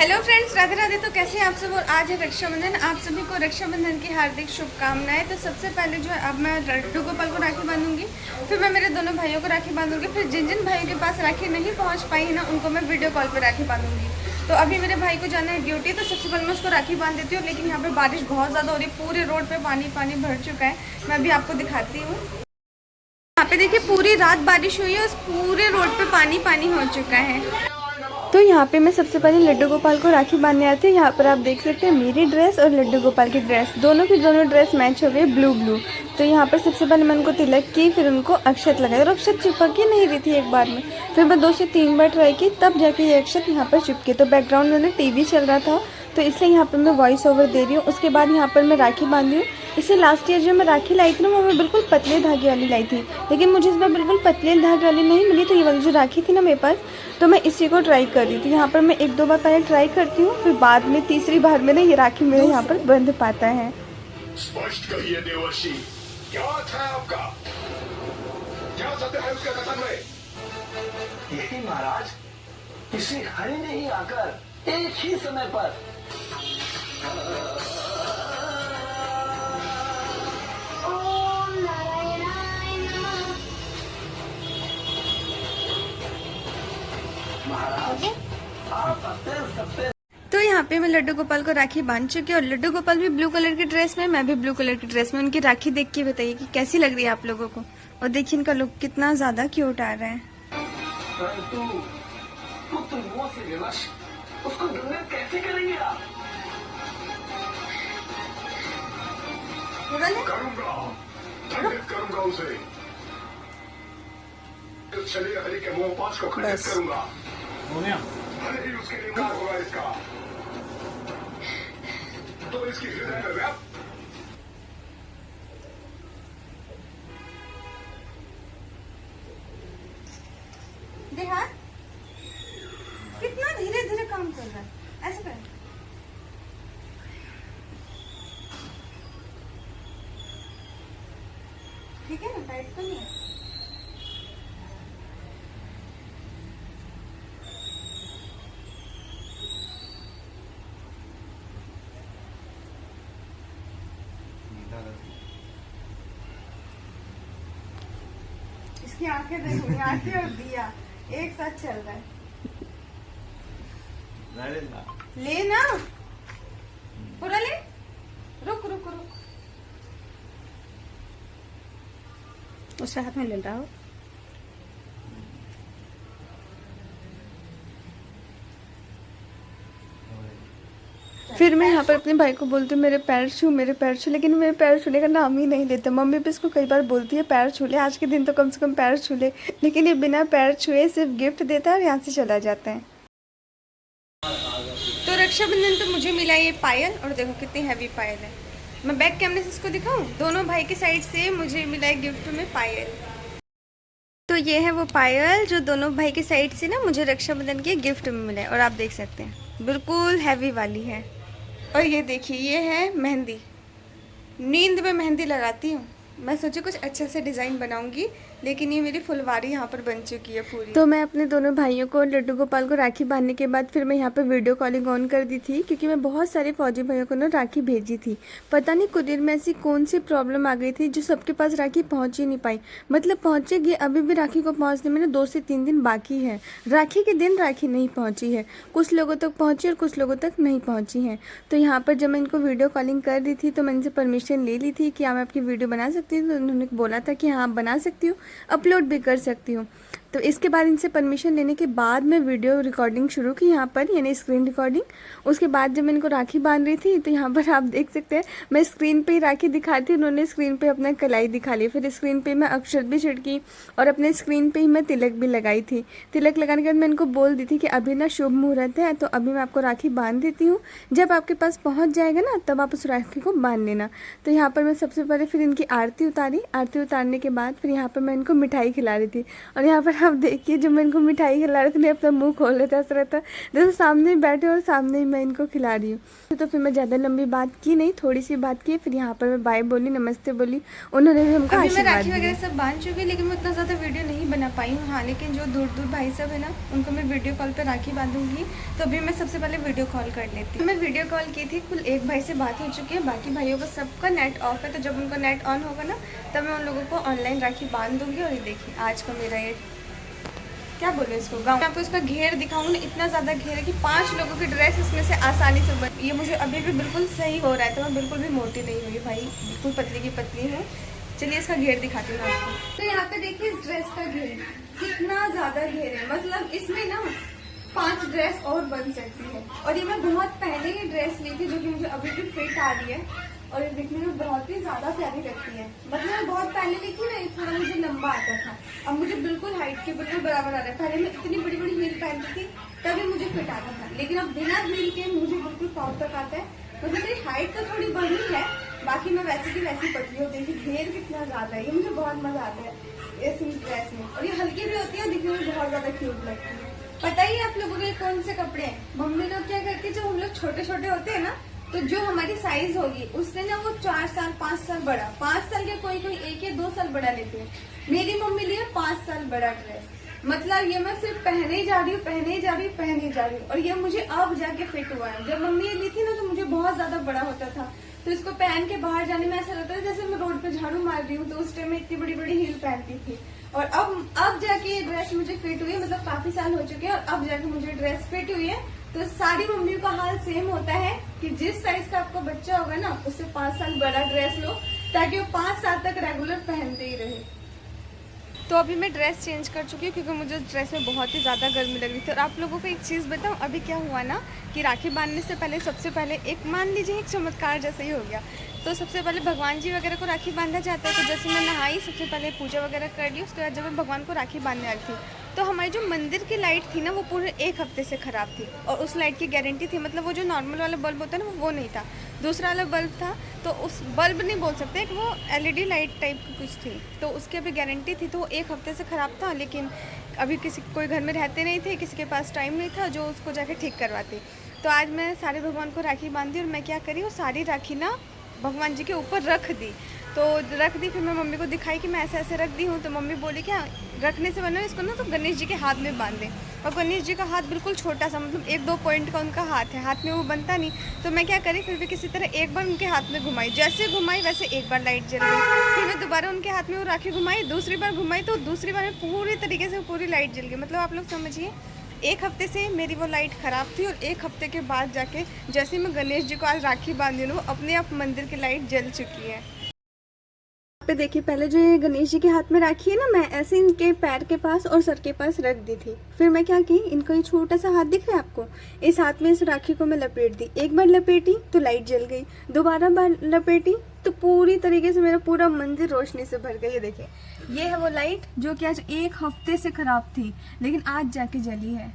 Hello friends, Radhe Radhe. तो कैसे हैं आप सब। और आज है रक्षाबंधन। आप सभी को रक्षाबंधन की हार्दिक शुभकामनाएं। तो सबसे पहले जो है अब मैं लड्डू गोपाल को राखी बांधूंगी, फिर मैं मेरे दोनों भाइयों को राखी बांधूंगी, फिर जिन जिन भाइयों के पास राखी नहीं पहुंच पाई है ना, उनको मैं वीडियो कॉल पर राखी बांधूंगी। तो अभी मेरे भाई को जाना है ड्यूटी, तो सबसे पहले मैं उसको राखी बांध देती हूँ। लेकिन यहाँ पर बारिश बहुत ज़्यादा हो रही है, पूरे रोड पर पानी पानी भर चुका है। मैं अभी आपको दिखाती हूँ। यहाँ पे देखिए पूरी रात बारिश हुई है, उस पूरे रोड पे पानी पानी हो चुका है। तो यहाँ पे मैं सबसे पहले लड्डू गोपाल को राखी बांधने आती हूँ। यहाँ पर आप देख सकते हैं मेरी ड्रेस और लड्डू गोपाल की ड्रेस, दोनों की दोनों ड्रेस मैच हो गई ब्लू ब्लू। तो यहाँ पर सबसे पहले मैं उनको तिलक की, फिर उनको अक्षत लगाई, और अक्षत चिपक ही नहीं रही थी एक बार में। फिर मैं 2 से 3 बार ट्राई की, तब जाके ये अक्षत यहाँ पर चिपके। तो बैकग्राउंड में टीवी चल रहा था, तो इसलिए यहाँ पर मैं वॉइस ओवर दे रही हूँ। उसके बाद यहाँ पर मैं राखी बांधी हूँ। इससे लास्ट ईयर जो मैं राखी लाई थी ना, वो मैं बिल्कुल पतले धागे वाली लाई थी, लेकिन मुझे इस बार बिल्कुल पतले धागे वाली नहीं मिली। तो ये वाली जो राखी थी ना मेरे पास, तो मैं इसी को ट्राई कर रही थी। यहाँ पर मैं 1-2 बार पहले ट्राई करती हूँ, फिर बाद में तीसरी बार में ना ये राखी मेरे यहाँ पर बंध पाता है। स्पष्ट कहिए देवर्षि, क्या अर्थ है आपका? क्या सत्य है उसके कथन में? यही महाराज, किसी हरि ने ही आकर एक ही समय पर महाराज आप सत्य तो यहाँ पे मैं लड्डू गोपाल को राखी बांध चुकी हूँ, और लड्डू गोपाल भी ब्लू कलर की ड्रेस में, मैं भी ब्लू कलर की ड्रेस में। उनकी राखी देख के बताइए कि कैसी लग रही है आप लोगों को। और देखिए इनका लुक कितना ज्यादा क्यूट आ रहा है। परंतु पुत्र मोह से विवश उसको दंडित कैसे करेंगे आप? करूंगा, दंडित करूंगा उसे। चलिए हरि के मोह पाश को खंडित करूंगा। भले ही उसके लिए इंकार होगा इसका, तो इसकी हृदय में व्याप्त देखा कितना धीरे धीरे काम कर रहा है। ऐसे कर, ठीक है ना, टाइट तो नहीं है। इसकी आंखें देखो, आंखें और दिया एक साथ चल रहा है। ले ना, पूरा ले। रुक रुक रुक, उसे हाथ में ले रहा हो। फिर मैं यहाँ पर अपने भाई को बोलती हूँ मेरे पैर छू, मेरे पैर छू, लेकिन मेरे पैर छूने का नाम ही नहीं लेते। मम्मी भी इसको कई बार बोलती है पैर छू ले, आज के दिन तो कम से कम पैर छू ले, लेकिन ये बिना पैर छुए सिर्फ गिफ्ट देता है और यहाँ से चला जाता है। तो रक्षाबंधन तो मुझे मिला ये पायल, और देखो कितनी हैवी पायल है। मैं बैक कैमरे से इसको दिखाऊं, दोनों भाई की साइड से मुझे मिला है गिफ्ट में पायल। तो ये है वो पायल जो दोनों भाई की साइड से ना मुझे रक्षाबंधन के गिफ्ट में मिला है, और आप देख सकते हैं बिल्कुल हैवी वाली है। और ये देखिए ये है मेहंदी, नींद में मेहंदी लगाती हूँ। मैं सोची कुछ अच्छा से डिज़ाइन बनाऊंगी, लेकिन ये मेरी फुलवारी यहाँ पर बन चुकी है पूरी। तो मैं अपने दोनों भाइयों को लड्डू गोपाल को राखी बांधने के बाद फिर मैं यहाँ पर वीडियो कॉलिंग ऑन कर दी थी, क्योंकि मैं बहुत सारे फौजी भाइयों को ना राखी भेजी थी। पता नहीं कुरियर में ऐसी कौन सी प्रॉब्लम आ गई थी जो सबके पास राखी पहुँच ही नहीं पाई। मतलब पहुँचेगी, अभी भी राखी को पहुँचने में ना 2 से 3 दिन बाकी है। राखी के दिन राखी नहीं पहुँची है, कुछ लोगों तक पहुँची और कुछ लोगों तक नहीं पहुँची है। तो यहाँ पर जब मैं इनको वीडियो कॉलिंग कर रही थी, तो मैं इनसे परमिशन ले ली थी कि हाँ मैं आपकी वीडियो बना सकती हूँ। तो उन्होंने बोला था कि हाँ आप बना सकती हूँ, अपलोड भी कर सकती हूँ। तो इसके बाद इनसे परमिशन लेने के बाद मैं वीडियो रिकॉर्डिंग शुरू की यहाँ पर, यानी स्क्रीन रिकॉर्डिंग। उसके बाद जब मैं इनको राखी बांध रही थी, तो यहाँ पर आप देख सकते हैं मैं स्क्रीन पे ही राखी दिखा रही थी, उन्होंने स्क्रीन पे अपना कलाई दिखा ली। फिर स्क्रीन पे मैं अक्षत भी छिड़की, और अपने स्क्रीन पे ही मैं तिलक भी लगाई थी। तिलक लगाने के बाद मैं इनको बोल दी थी कि अभी ना शुभ मुहूर्त है, तो अभी मैं आपको राखी बांध देती हूँ, जब आपके पास पहुँच जाएगा ना तब आप उस राखी को बांध लेना। तो यहाँ पर मैं सबसे पहले फिर इनकी आरती उतारी। आरती उतारने के बाद फिर यहाँ पर मैं इनको मिठाई खिला रही थी, और यहाँ पर अब देखिए जब मैं इनको मिठाई खिला रही थी अपना मुंह खोल लेता ऐसा रहता जैसे सामने ही बैठे और सामने ही मैं इनको खिला रही हूँ। तो फिर मैं ज़्यादा लंबी बात की नहीं, थोड़ी सी बात की, फिर यहाँ पर मैं बाय बोली, नमस्ते बोली, उन्होंने भी हमको आशीर्वाद दिया। राखी वगैरह सब बांध चुकी, लेकिन मैं उतना ज़्यादा वीडियो नहीं बना पाई हूँ। हाँ, लेकिन जो दूर दूर भाई सब है ना, उनको मैं वीडियो कॉल पर राखी बांधूंगी। तो अभी मैं सबसे पहले वीडियो कॉल कर लेती हूँ। मैं वीडियो कॉल की थी, कुल एक भाई से बात हो चुकी है, बाकी भाइयों का सबका नेट ऑफ है। तो जब उनका नेट ऑन होगा ना, तब मैं उन लोगों को ऑनलाइन राखी बांध दूंगी। और ये देखिए आज का मेरा ये क्या बोले इसको गाँव, मैं आपको इसका घेर दिखाऊंगी ना, इतना ज़्यादा घेर है कि 5 लोगों की ड्रेस इसमें से आसानी से बन। ये मुझे अभी भी बिल्कुल सही हो रहा है, तो मैं बिल्कुल भी मोटी नहीं हुई भाई, बिल्कुल पतली की पतली हूँ। चलिए इसका घेर दिखाती हूँ आपको। तो यहाँ पे देखिए इस ड्रेस का घेर कितना ज़्यादा घेर है, मतलब इसमें ना 5 ड्रेस और बन सकती है। और ये मैं बहुत पहले ही ड्रेस ली थी, जो कि मुझे अभी भी फिट आ रही है और ये दिखने में बहुत ही ज्यादा प्यारी लगती है। मतलब मैं बहुत पहले ली थी ना, थोड़ा मुझे लंबा आता था, अब मुझे बिल्कुल हाइट के बिल्कुल बराबर आ रहा है। पहले मैं इतनी बड़ी बड़ी हील पहनती थी तभी मुझे फिट आता था, लेकिन अब बिना हील के मुझे बिल्कुल टॉप तक आता है। मतलब मेरी हाइट तो थोड़ी बढ़ी है, बाकी मैं वैसे की वैसी पतली होती है। घेर कितना ज्यादा है, ये मुझे बहुत मजा आता है इस ड्रेस में। और ये हल्की भी होती है, दिखने में बहुत ज्यादा क्यूट लगती है। पता ही आप लोगों के कौन से कपड़े हैं। मम्मी लोग क्या करती है, जब हम लोग छोटे छोटे होते हैं ना, तो जो हमारी साइज होगी उससे ना वो 4 साल 5 साल बड़ा, 5 साल के कोई कोई 1 या 2 साल बड़ा लेते हैं। मेरी मम्मी लिए 5 साल बड़ा ड्रेस। मतलब ये मैं सिर्फ पहने ही जा रही हूँ, पहने ही जा रही हूँ, पहने ही जा रही हूँ। और ये मुझे अब जाके फिट हुआ है। जब मम्मी ये ली थी ना, तो मुझे बहुत ज्यादा बड़ा होता था, तो इसको पहन के बाहर जाने में ऐसा लगता था जैसे मैं रोड पे झाड़ू मार रही हूँ। तो उस टाइम में इतनी बड़ी बड़ी हील पहनती थी। और अब जाके ये ड्रेस मुझे फिट हुई है, मतलब काफी साल हो चुके हैं और अब जाके मुझे ड्रेस फिट हुई है। तो सारी मम्मियों का हाल सेम होता है कि जिस साइज का आपका बच्चा होगा ना, उससे 5 साल बड़ा ड्रेस लो, ताकि वो 5 साल तक रेगुलर पहनते ही रहे। तो अभी मैं ड्रेस चेंज कर चुकी हूँ, क्योंकि मुझे उस ड्रेस में बहुत ही ज़्यादा गर्मी लग रही थी। और आप लोगों को एक चीज़ बताऊँ, अभी क्या हुआ ना कि राखी बांधने से पहले सबसे पहले एक मान लीजिए एक चमत्कार जैसा ही हो गया। तो सबसे पहले भगवान जी वगैरह को राखी बांधा जाता है। तो जैसे मैं नहाई, सबसे पहले पूजा वगैरह कर ली, उसके बाद जब मैं भगवान को राखी बांधने आई थी, तो हमारी जो मंदिर की लाइट थी ना, वो पूरे 1 हफ्ते से ख़राब थी। और उस लाइट की गारंटी थी, मतलब वो जो नॉर्मल वाला बल्ब होता है ना, वो नहीं था, दूसरा वाला बल्ब था। तो उस बल्ब नहीं बोल सकते, वो LED लाइट टाइप की कुछ थी, तो उसकी अभी गारंटी थी। तो वो 1 हफ्ते से ख़राब था, लेकिन अभी कोई घर में रहते नहीं थे, किसी के पास टाइम नहीं था जो उसको जाके ठीक करवाते। तो आज मैं सारे भगवान को राखी बांधी और मैं क्या करी, वो सारी राखी ना भगवान जी के ऊपर रख दी। तो रख दी, फिर मैं मम्मी को दिखाई कि मैं ऐसे ऐसे रख दी हूँ। तो मम्मी बोली क्या रखने से बना इसको ना तो गणेश जी के हाथ में बांध दें। और गणेश जी का हाथ बिल्कुल छोटा सा, मतलब 1-2 पॉइंट का उनका हाथ है, हाथ में वो बनता नहीं। तो मैं क्या करी, फिर भी किसी तरह एक बार उनके हाथ में घुमाई, जैसे घुमाई वैसे एक बार लाइट जल गई। फिर मैं दोबारा उनके हाथ में वो राखी घुमाई, दूसरी बार घुमाई, तो दूसरी बार में पूरी तरीके से पूरी लाइट जल गई। मतलब आप लोग समझिए 1 हफ्ते से मेरी वो लाइट ख़राब थी, और 1 हफ्ते के बाद जाके जैसे मैं गणेश जी को आज राखी बांधी हूँ, अपने आप मंदिर की लाइट जल चुकी है। पे देखिए, पहले जो ये गणेश जी के हाथ में राखी है ना, मैं ऐसे इनके पैर के पास और सर के पास रख दी थी। फिर मैं क्या की, इनका ये छोटा सा हाथ दिख रहा है आपको, इस हाथ में इस राखी को मैं लपेट दी। एक बार लपेटी तो लाइट जल गई, दोबारा बार लपेटी तो पूरी तरीके से मेरा पूरा मंदिर रोशनी से भर गई। ये देखिए, ये है वो लाइट जो कि आज 1 हफ्ते से खराब थी, लेकिन आज जाके जली है।